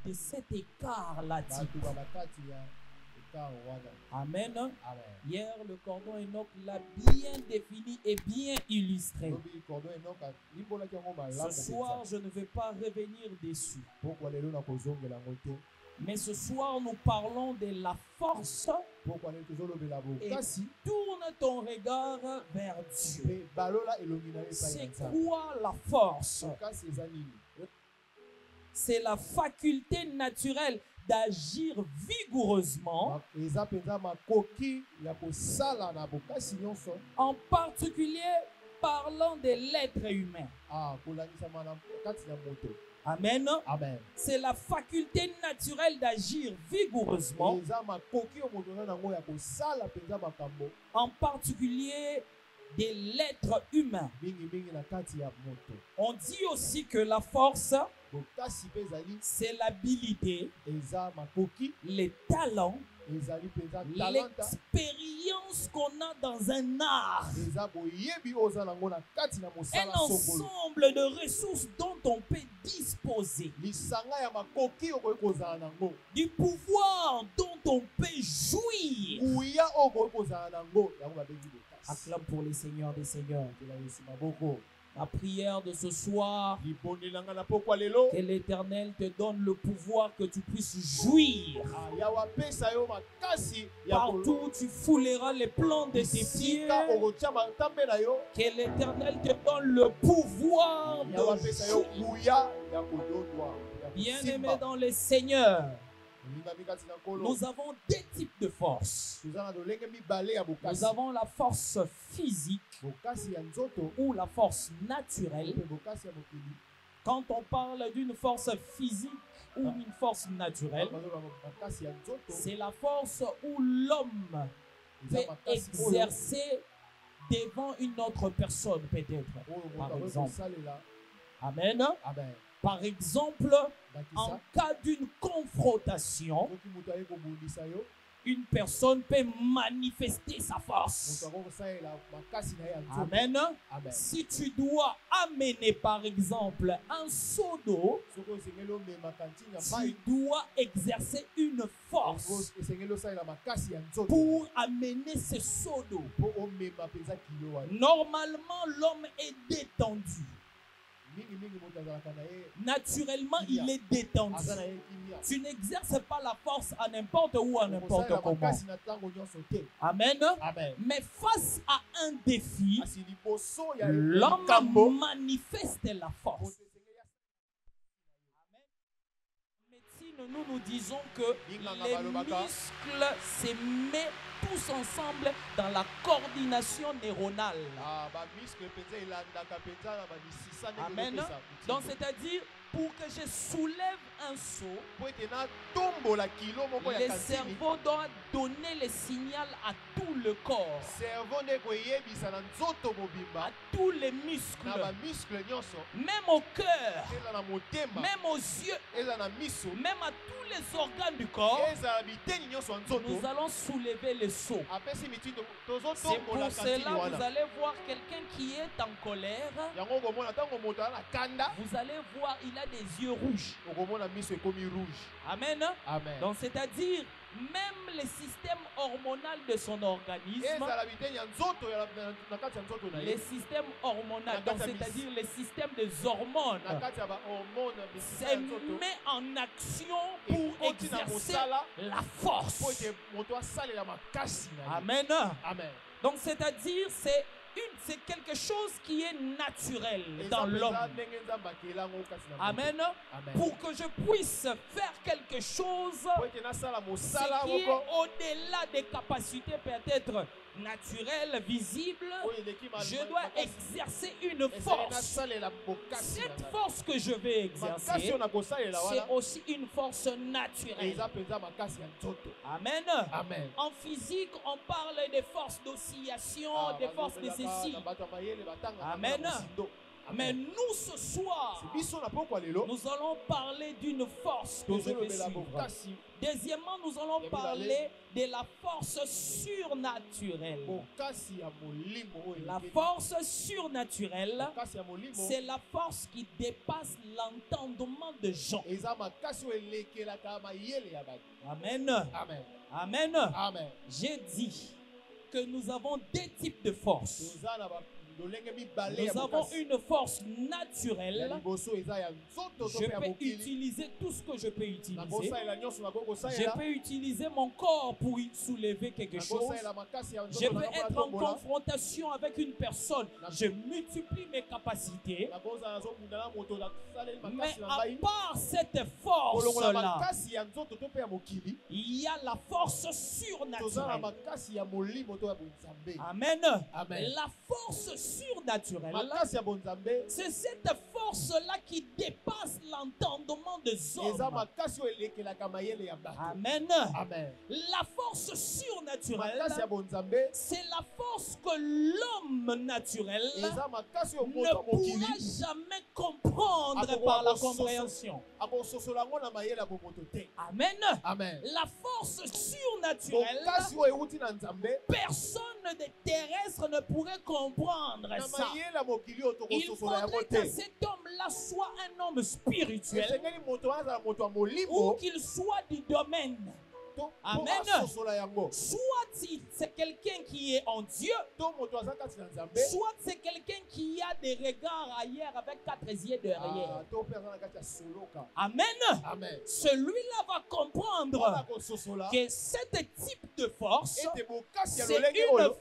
de cet écart-là. Amen. Hier, le cordon Enoch l'a bien défini et bien illustré. Ce soir, je ne vais pas revenir dessus. Mais ce soir, nous parlons de la force. Et tourne ton regard vers Dieu. C'est quoi la force? C'est la faculté naturelle d'agir vigoureusement, en particulier parlant de l'être humain. Amen. Amen. C'est la faculté naturelle d'agir vigoureusement, en particulier de l'être humain. On dit aussi que la force, c'est l'habilité, les talents, l'expérience qu'on a dans un art, un ensemble de ressources dont on peut disposer, du pouvoir dont on peut jouir. Acclame pour les seigneurs des seigneurs. La prière de ce soir, que l'Éternel te donne le pouvoir que tu puisses jouir. Partout où tu fouleras les plans de tes pieds, que l'Éternel te donne le pouvoir de jouir. Bien-aimé dans les seigneurs, nous avons deux types de force. Nous avons la force physique ou la force naturelle. Quand on parle d'une force physique ou une force naturelle, c'est la force où l'homme peut exercer devant une autre personne, peut-être. Par exemple. Amen. Amen. Par exemple, en cas d'une confrontation, une personne peut manifester sa force. Amen. Amen. Si tu dois amener par exemple un seau d'eau, tu dois exercer une force pour amener ce seau d'eau. Normalement, l'homme est détendu. Naturellement, il est détendu. Tu n'exerces pas la force à n'importe où, à n'importe comment. Amen. Amen. Mais face à un défi, l'homme manifeste la force. En médecine, nous disons que les muscles se mettent tous ensemble dans la coordination neuronale. Amen. Donc, c'est-à-dire, pour que je soulève un seau, le cerveau doit donner le signal à tout le corps, à tous les muscles, même au cœur, même aux yeux, même à tous les organes du corps. Nous allons soulever le seau. C'est pour cela vous allez voir quelqu'un qui est en colère. Vous allez voir, il a des yeux rouges. Amen. Amen. Donc c'est-à-dire, même le système hormonal de son organisme, le système hormonal, donc c'est-à-dire le système des hormones, se met en action pour exercer la force. Amen. Amen. Donc c'est-à-dire, c'est quelque chose qui est naturel dans l'homme. Amen. Pour que je puisse faire quelque chose qui est au-delà des capacités peut-être naturelles, visibles, je dois exercer une force. Cette force que je vais exercer, c'est aussi une force naturelle. Amen. Amen. En physique, on parle des forces d'oscillation, des forces de ceci. Amen. Mais nous ce soir, nous allons parler d'une force que je vais suivre. Deuxièmement, nous allons parler de la force surnaturelle. La force surnaturelle, c'est la force qui dépasse l'entendement de gens. Amen. Amen. Amen. Amen. J'ai dit que nous avons deux types de forces. Nous avons une force naturelle. Je peux utiliser tout ce que je peux utiliser. Je peux utiliser mon corps pour soulever quelque chose. Je peux être en confrontation avec une personne. Je multiplie mes capacités. Mais à part cette force-là, il y a la force surnaturelle. Amen. Amen. La force surnaturelle, c'est cette force-là qui dépasse l'entendement des hommes. Amen. Amen. La force surnaturelle, c'est la force que l'homme naturel ne pourra jamais comprendre par la compréhension. Amen. Amen. La force surnaturelle, personne de terrestre ne pourrait comprendre ça. Il faudrait que cet homme-là soit un homme spirituel ou qu'il soit du domaine. Amen. Soit c'est quelqu'un qui est en Dieu, soit c'est quelqu'un qui a des regards ailleurs avec 4 yeux derrière. Amen. Amen. Celui-là va comprendre que ce type de force, c'est une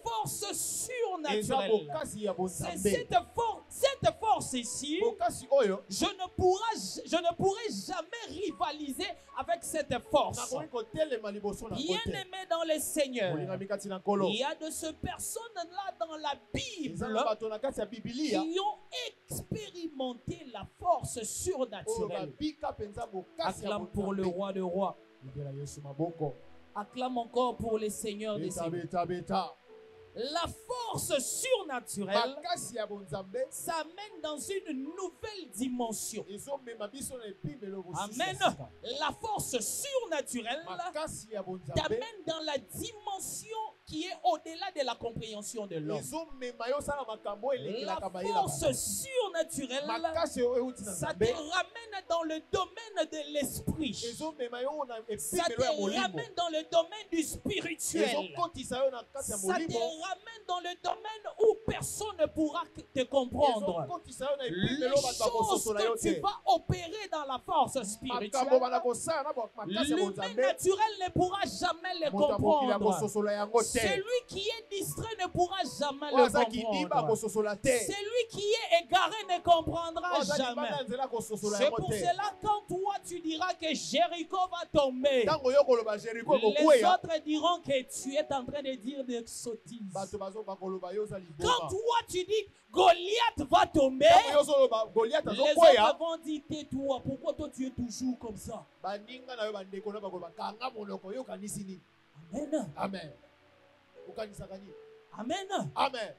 force surnaturelle. C'est cette force ici, je ne pourrai jamais rivaliser avec cette force. Bien aimé dans le Seigneur, il y a de ces personnes-là dans la Bible qui ont expérimenté la force surnaturelle. Acclame pour le roi des rois. Acclame encore pour le Seigneur des seigneurs. La force surnaturelle s'amène dans une nouvelle dimension. Amen. La force surnaturelle t'amène dans la dimension qui est au-delà de la compréhension de l'homme. La force surnaturelle, ça te ramène dans le domaine de l'esprit. Ça te ramène dans le domaine du spirituel. Ça te ramène dans le domaine où personne ne pourra te comprendre. Les choses que tu vas opérer dans la force spirituelle, l'humain naturel ne pourra jamais les comprendre. Celui qui est distrait ne pourra jamais le comprendre. Celui qui est égaré ne comprendra jamais. C'est pour cela quand toi tu diras que Jéricho va tomber, les autres diront que tu es en train de dire des sottises. Quand toi tu dis Goliath va tomber, les autres vont dire tais-toi, pourquoi toi tu es toujours comme ça? Amen. Amen. Amen. Amen.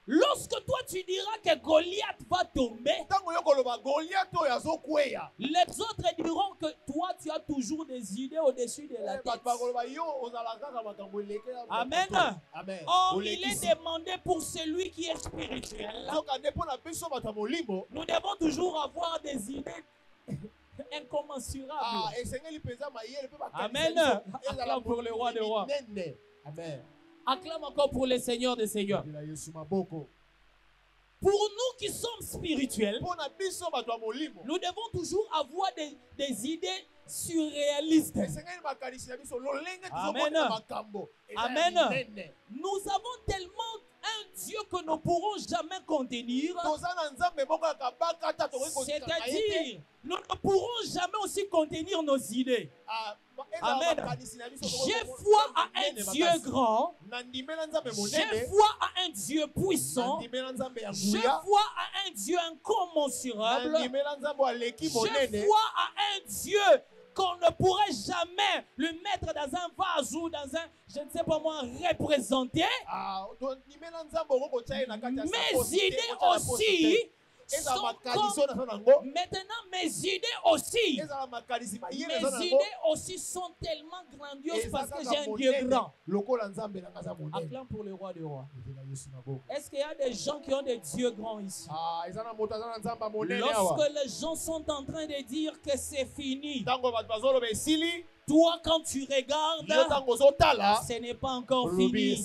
Lorsque toi tu diras que Goliath va tomber, les autres diront que toi tu as toujours des idées au-dessus de la tête. Amen. Amen. Or, il est demandé pour celui qui est spirituel. Nous devons toujours avoir des idées incommensurables. Amen. Acclame pour le roi des rois. Amen. Acclame encore pour le Seigneur des seigneurs. Pour nous qui sommes spirituels, nous devons toujours avoir des idées surréalistes. Amen. Amen. Nous avons tellement un Dieu que nous ne pourrons jamais contenir. C'est-à-dire, nous ne pourrons jamais aussi contenir nos idées. Amen. J'ai foi à un Dieu grand. J'ai foi à un Dieu puissant. J'ai foi à un Dieu incommensurable. J'ai foi à un Dieu qu'on ne pourrait jamais le mettre dans un vase ou dans un, je ne sais pas moi, représenté. Mes idées aussi Maintenant, mes idées aussi. Mes idées aussi sont tellement grandioses parce que j'ai un Dieu grand. Acclame pour le roi des rois. Est-ce qu'il y a des gens qui ont des dieux grands ici? Lorsque les gens sont en train de dire que c'est fini, toi, quand tu regardes, ce n'est pas encore fini.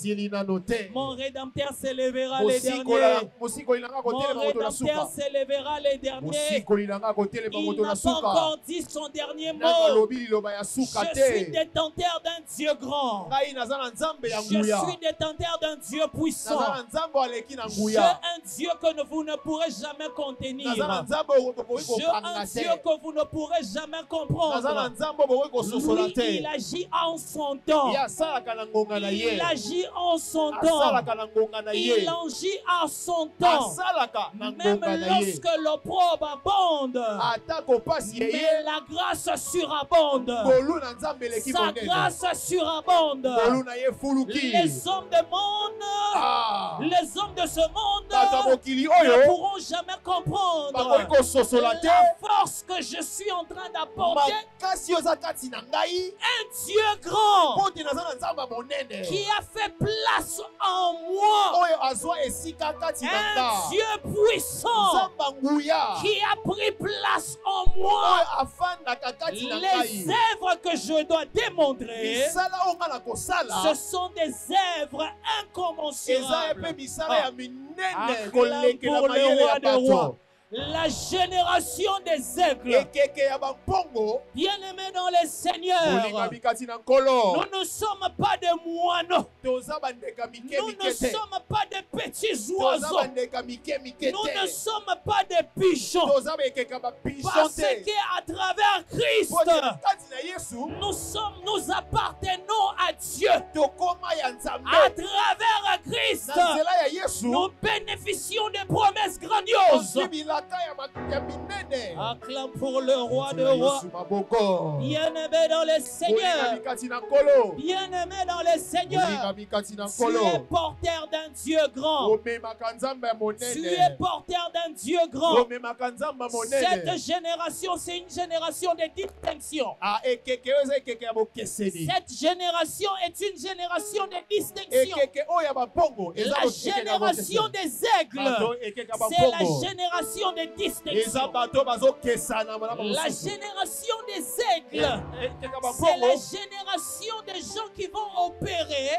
Mon Rédempteur s'élèvera les derniers. Mon Rédempteur s'élèvera les derniers. Il n'a pas encore dit son dernier mot. Je suis détenteur d'un Dieu grand. Je suis détenteur d'un Dieu puissant. J'ai un Dieu que vous ne pourrez jamais contenir. J'ai un Dieu que vous ne pourrez jamais comprendre. Lui, il agit en son temps. Il agit en son temps. Il agit en son temps. Même lorsque l'opprobre abonde, mais la grâce surabonde. Sa grâce surabonde. Les hommes du monde, les hommes de ce monde ne pourront jamais comprendre la force que je suis en train d'apporter. Un Dieu grand qui a fait place en moi. Un Dieu puissant qui a pris place en moi. Les œuvres que je dois démontrer, ce sont des œuvres incommensurables. Acclame pour le roi des rois. La génération des aigles. Bien-aimés dans le Seigneur, nous ne sommes pas des moineaux. Nous ne sommes pas des petits oiseaux. Nous ne sommes pas des pigeons. Parce qu'à travers Christ, nous appartenons à Dieu. À travers Christ, nous bénéficions des promesses grandioses. Acclame pour le roi de rois. Bien-aimé dans le Seigneur. Bien-aimé dans le Seigneur. Tu es porteur d'un Dieu grand. Tu es porteur d'un Dieu grand. Cette génération, c'est une génération de distinction. Cette génération est une génération de distinction. La génération des aigles, c'est la génération de distinction. La génération des aigles, c'est la génération des gens qui vont opérer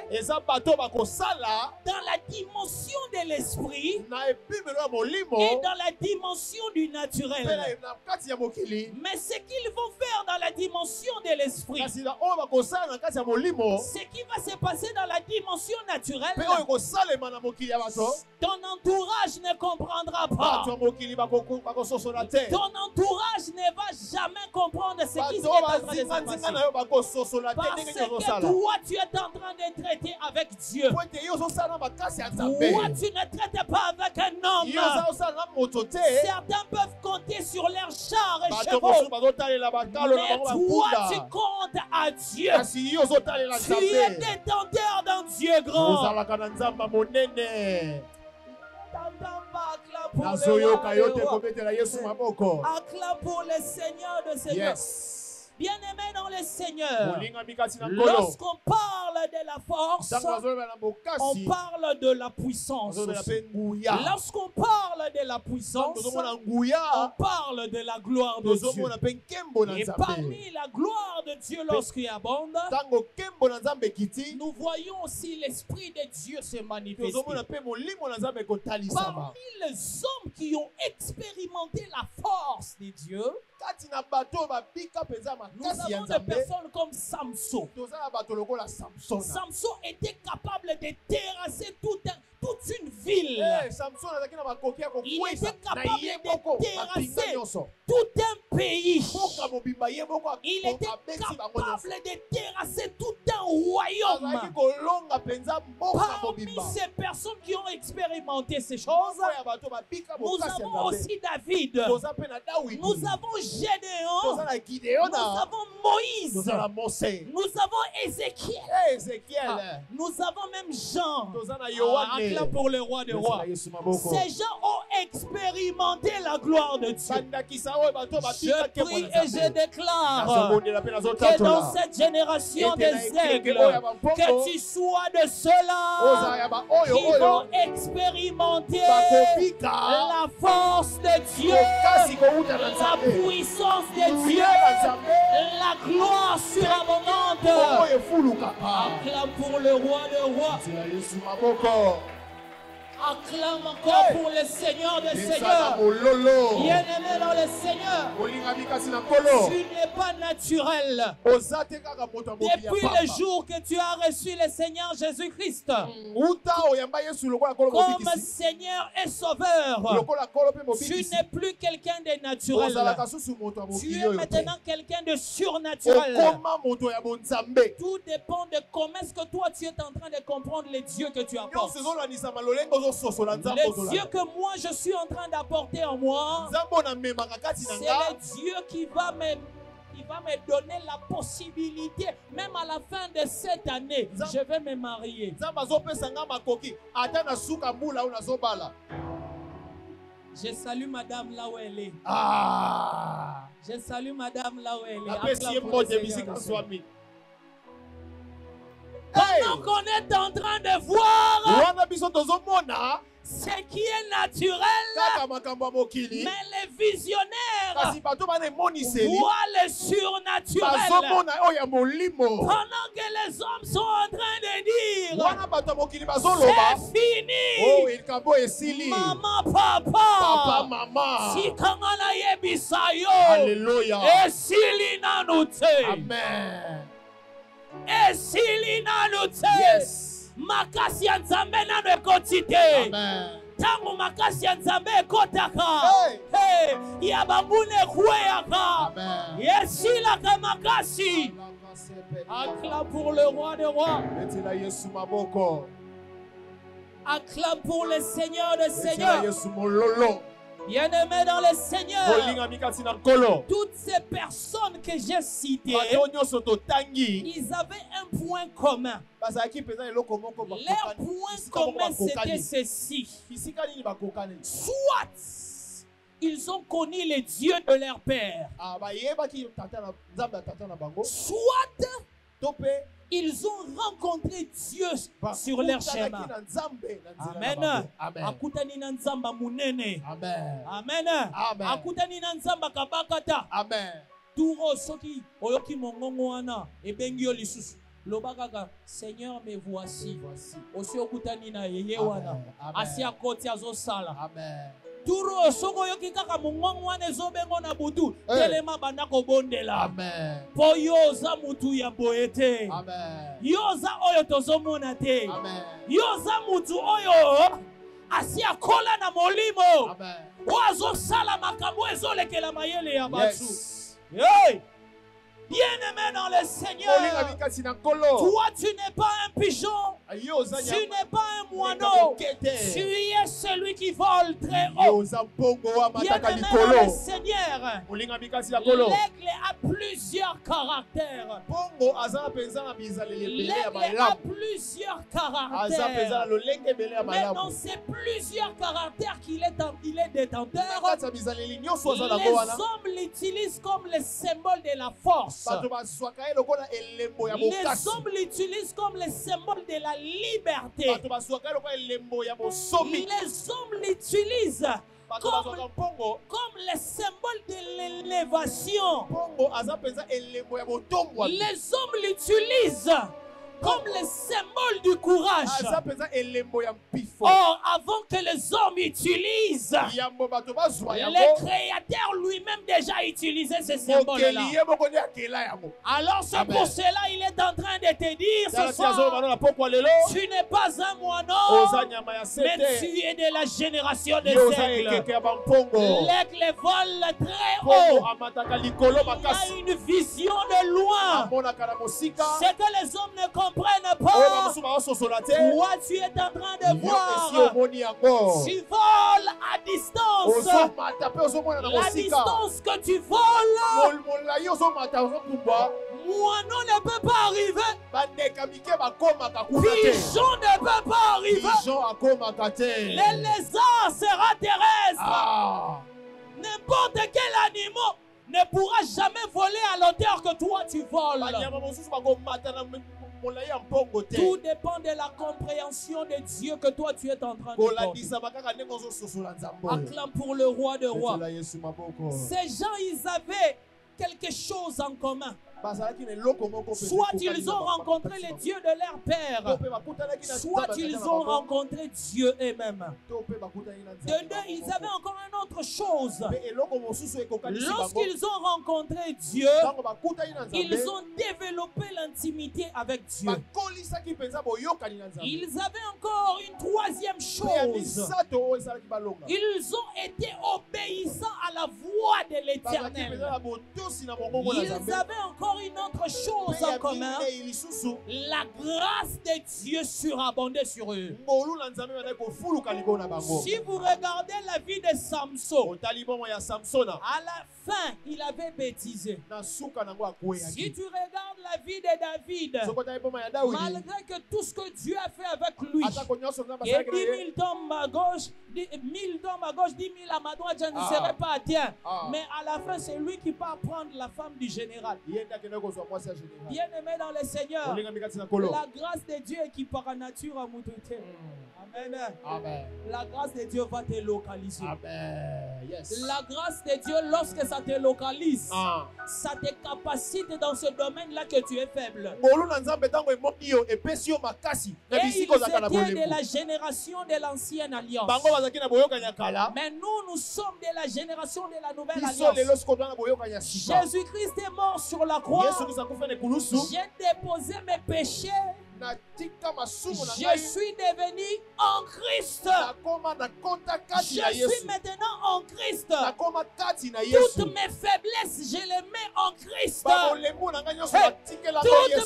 dans la dimension de l'esprit et dans la dimension du naturel. Mais ce qu'ils vont faire dans la dimension de l'esprit, ce qui va se passer dans la dimension naturelle, ton entourage ne comprendra pas. Ton entourage ne va jamais comprendre ce qui se passe dans les passer. Parce que toi, tu es en train de traiter avec Dieu. Toi, tu ne traites pas avec un homme. Certains peuvent compter sur leurs chars et chevaux. Mais toi, tu comptes à Dieu. Tu es détenteur d'un Dieu grand. Acclame pour le Seigneur de Seigneur. Bien-aimé dans le Seigneur, lorsqu'on parle de la force, on parle de la puissance. Lorsqu'on parle de la puissance, on parle de la gloire de Dieu. Et parmi la gloire de Dieu lorsqu'il abonde, nous voyons aussi l'Esprit de Dieu se manifester. Parmi les hommes qui ont expérimenté la force de Dieu, nous avons des personnes comme Samson. Samson était capable de terrasser toute une ville. Il était capable de terrasser tout un pays. Il était capable de terrasser tout un royaume. Parmi ces personnes qui ont expérimenté ces choses, nous avons aussi David. Nous avons Gédéon. Nous avons Moïse. Nous avons Ézéchiel. Nous avons même Jean. Acclame pour le roi des rois. Ces gens ont expérimenté la gloire de Dieu. Je prie et je déclare que dans cette génération des aigles, que tu sois de ceux-là qui vont expérimenter la force de Dieu, la puissance de Dieu, la gloire surabondante. Acclame pour le roi des rois. Acclame encore pour le Seigneur des Seigneurs. Bien-aimé dans le Seigneur, tu n'es pas naturel. Depuis le jour que tu as reçu le Seigneur Jésus-Christ comme Seigneur et Sauveur, tu n'es plus quelqu'un de naturel. Tu es maintenant quelqu'un de surnaturel. Tout dépend de comment est-ce que toi tu es en train de comprendre les dieux que tu apportes. Le Dieu que moi je suis en train d'apporter en moi, c'est le Dieu qui va me donner la possibilité, même à la fin de cette année, je vais me marier. Je salue madame là où elle est. Je salue madame là où elle est. Pendant qu'on est en train de voir ce qui est naturel, mais les visionnaires voient le surnaturel. Pendant que les hommes sont en train de dire c'est fini, maman, papa, si kamana yebisayo, et s'il n'a noté, amen. Et s'il n'a noté, makasi ya nzambe na nekotite. Tangu makasi ya nzambe ekotaka. Ya bambune kweyaka. Yesila ka makasi. Acclame pour le roi des rois. Acclame pour le Seigneur des seigneurs. Bien-aimés dans le Seigneur, toutes ces personnes que j'ai citées, ils avaient un point commun. Leur point commun, c'était ceci. Soit ils ont connu les dieux de leur père, soit ils ont rencontré Dieu sur leur chemin. Amen. Akutani na nzamba munene. Amen. Akutani na nzamba kabakata. Amen. Turo soki oyoki mongongo wana ebengi yo lisusu. Lobakaka Seigneur me voici. Osi okutani na yeye wana. Asi akoti azosala. Amen. Turo soko yoki kaka mongongo wana ezobengo na butu telema banda kobondela. Amen. Po yoza mutu ya boete. Amen. Yoza oyo tozomona te. Amen. Yoza mutu oyo asi akola na molimo. Amen. Oazo sala makambo ezolekela mayele ya batu. Hey! Bien-aimé dans le Seigneur, toi tu n'es pas un pigeon, tu n'es pas un moineau, tu es celui qui vole très haut. Bien-aimé dans le Seigneur, l'aigle a plusieurs caractères. L'aigle a plusieurs caractères. Mais dans ces plusieurs caractères qu'il est détenteur, les hommes l'utilisent comme le symbole de la force. Les hommes l'utilisent comme le symbole de la liberté. Les hommes l'utilisent comme le symbole de l'élévation. Les hommes l'utilisent comme le symbole du courage. Or, avant que les hommes utilisent, le Créateur lui-même déjà utilisait ce symbole-là. Alors, c'est pour cela qu'il est en train de te dire ce soir, tu n'es pas un moineau, mais tu es de la génération des aigles. L'aigle vole très haut. Il y a une vision de de loin, c'est que les hommes ne comprennent pas. Toi, tu es en train de voir. Tu voles à distance. La distance que tu voles, moineau ne peut pas arriver. Pigeon ne peut pas arriver. Les lézards sera terrestre. N'importe quel animal ne pourra jamais voler à l'auteur que toi tu voles. Tout dépend de la compréhension de Dieu que toi tu es en train de faire. Acclame pour le roi de rois. Ces gens, ils avaient quelque chose en commun. Soit ils ont rencontré les dieux de leur père, soit ils ont rencontré Dieu eux-mêmes. De deux, ils avaient encore une autre chose. Lorsqu'ils ont rencontré Dieu, ils ont développé l'intimité avec Dieu. Ils avaient encore une troisième chose. Ils ont été obéissants à la voix de l'Éternel. Ils avaient encore une autre chose en commun. La grâce de Dieu surabondait sur eux. Si vous regardez la vie de Samson, à la fin, il avait bêtisé. Si tu regardes la vie de David, malgré que tout ce que Dieu a fait avec lui, et 10 000 tombes à gauche, 1000 tombes à gauche, 10 000 à ma droite, je ne serai pas atteint. Mais à la fin, c'est lui qui part prendre la femme du général. Bien aimé dans le Seigneur, la grâce de Dieu est qui par nature à Moutouté. Amen. Amen. La grâce de Dieu va te localiser. Amen. Yes. La grâce de Dieu, lorsque ça te localise, ça te capacite dans ce domaine-là que tu es faible. Et ils étaient de la génération de l'ancienne alliance. Mais nous sommes de la génération de la nouvelle alliance. Jésus-Christ est mort sur la croix. J'ai déposé mes péchés. Je suis devenu en Christ. Je suis maintenant en Christ. Toutes mes faiblesses, je les mets en Christ. Toutes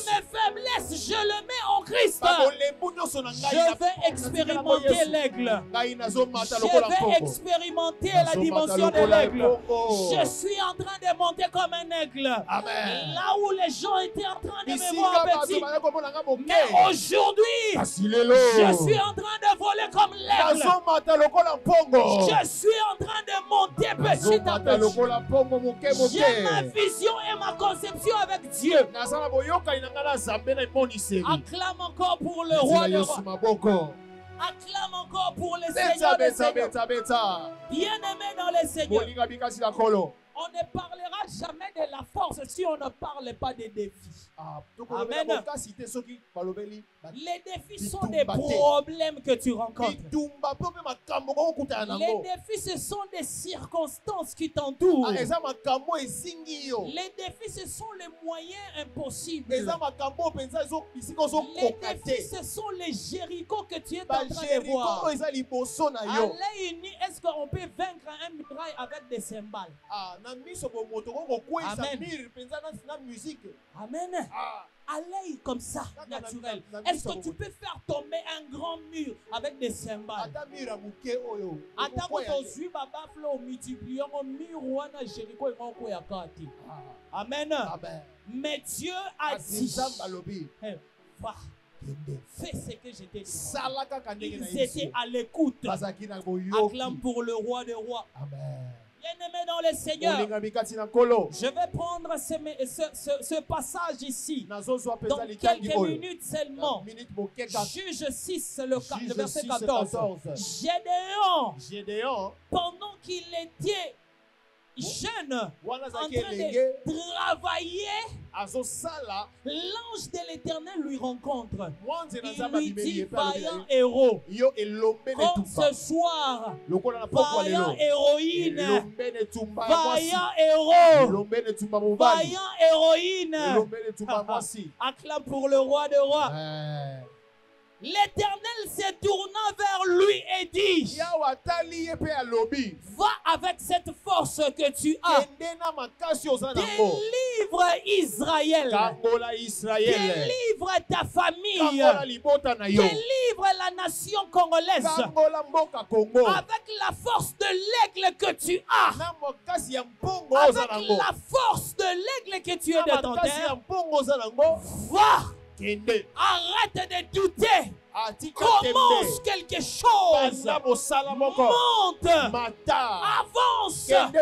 mes faiblesses, je les mets en Christ. Je vais expérimenter l'aigle. Je vais expérimenter la dimension de l'aigle. Je suis en train de monter comme un aigle. Là où les gens étaient en train de me voir petit. Mais aujourd'hui, je suis en train de voler comme l'aigle. Je suis en train de monter petit à petit. J'ai ma vision et ma conception avec Dieu. Acclame encore pour le roi de rois. Acclame encore pour le Seigneur des seigneurs. Bien-aimé dans le Seigneur. On ne parlera jamais de la force si on ne parle pas des défis. Amen. Les défis sont des problèmes que tu rencontres. Les défis, ce sont des circonstances qui t'entourent. Les défis, ce sont les moyens impossibles. Les défis, ce sont les Jéricho que tu es en train de voir. Est-ce qu'on peut vaincre un muraille avec des cymbales? Amen. Amen. À l'œil comme ça, naturel. Est-ce que tu peux faire tomber un grand mur avec des cymbales? Attends que tu suis Baba Flo multipliant au mur ou un Jéricho et mon koyakati. Amen. Mais Dieu a dit, va, fais ce que je t'ai dit. Ils étaient à l'écoute. Acclame pour le roi des rois. Amen. Bien-aimé dans le Seigneur, je vais prendre ce passage ici dans quelques minutes seulement. Juge 6, le verset 14. Gédéon, pendant qu'il était jeune, en train de travailler, l'ange de l'Éternel lui rencontre. Il lui dit, vaillant héros, comme ce soir, vaillant héroïne, vaillant héros, vaillant héroïne. Acclame pour le roi de rois. L'Éternel se tourna vers lui et dit, va avec cette force que tu as. Délivre Israël. Délivre ta famille. Délivre la nation congolaise. Avec la force de l'aigle que tu as. Avec la force de l'aigle que tu es de ton terre. Va. Arrête de douter. Commence quelque chose. Monte. Avance. Mets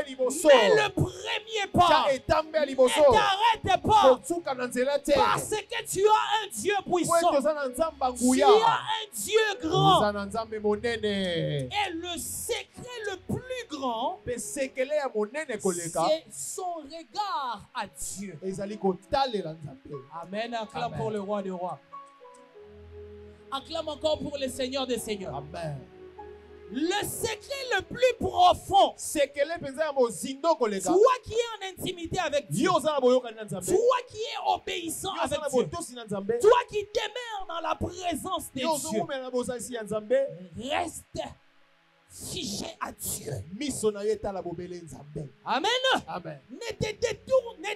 le premier pas. Ne t'arrête pas. Parce que tu as un Dieu puissant. Tu as un Dieu grand. Et le secret le plus grand, c'est son regard à Dieu. Amen. Acclame pour le roi des rois. Acclame encore pour le Seigneur des seigneurs. Amen. Le secret le plus profond, toi qui es en intimité avec Dieu, toi qui es obéissant avec Dieu, toi qui demeures dans la présence de Dieu, reste figé à Dieu. Amen. Amen. Ne détourne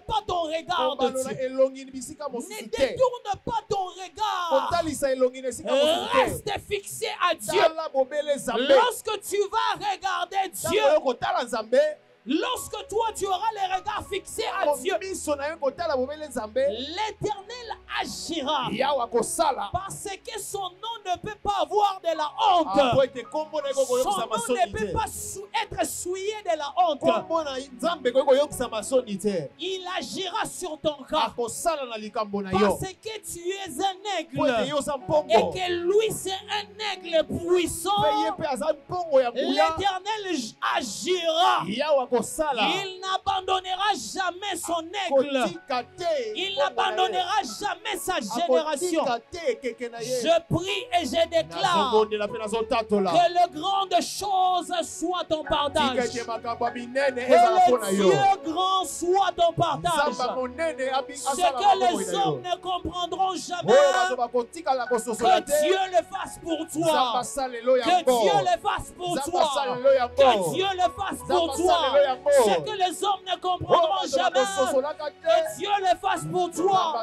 pas ton regard de Dieu. Ne détourne pas ton regard. Reste fixé à Dieu. Lorsque tu vas regarder Dieu, lorsque toi tu auras les regards fixés à Dieu, l'Éternel agira. Parce que son nom ne peut pas avoir de la honte. Son nom ne peut pas être souillé de la honte. Il agira sur ton cas. Parce que tu es un aigle. Et que lui c'est un aigle puissant. L'Éternel agira. Il n'abandonnera jamais son aigle. Il n'abandonnera jamais sa génération. Je prie et je déclare que les grandes choses soient ton partage. Que le Dieu grand soit ton partage. Ce que les hommes ne comprendront jamais, que Dieu le fasse pour toi. Que Dieu le fasse pour toi. Que Dieu le fasse pour toi. Ce que les hommes ne comprendront jamais, que Dieu le fasse pour toi.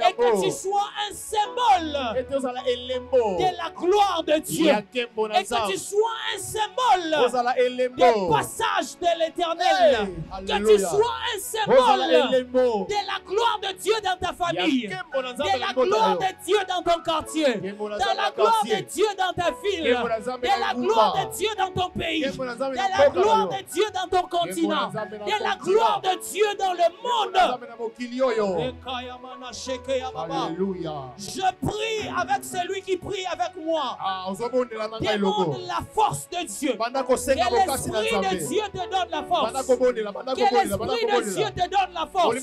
Et que tu sois un symbole de la gloire de Dieu. Et que tu sois un symbole du passage de l'Éternel. Que tu sois un symbole de la gloire de Dieu dans ta famille. De la gloire de Dieu dans ton quartier. De la gloire de Dieu dans ta ville. De la gloire de Dieu dans ton pays. De la gloire de Dieu dans ton continent. De la gloire de Dieu dans le monde. Alléluia. Je prie avec celui qui prie avec moi. Demande la force de Dieu. Que l'Esprit de Dieu te donne la force. Que l'Esprit de Dieu te donne la force.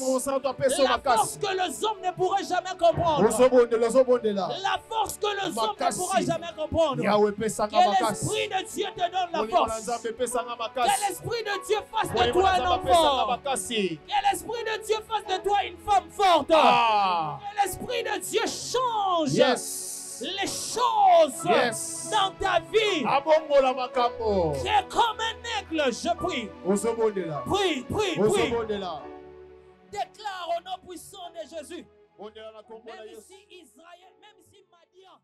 La force que les hommes ne pourraient jamais comprendre. La force que les hommes ne pourraient jamais comprendre. Que l'Esprit de Dieu te donne la force. Que l'Esprit de Dieu fasse de toi un homme fort. Que l'Esprit de Dieu fasse de toi une femme forte. Que l'Esprit de Dieu change les choses dans ta vie. C'est comme un aigle, je prie. Prie. Déclare au nom puissant de Jésus. Même si Israël, même si Madian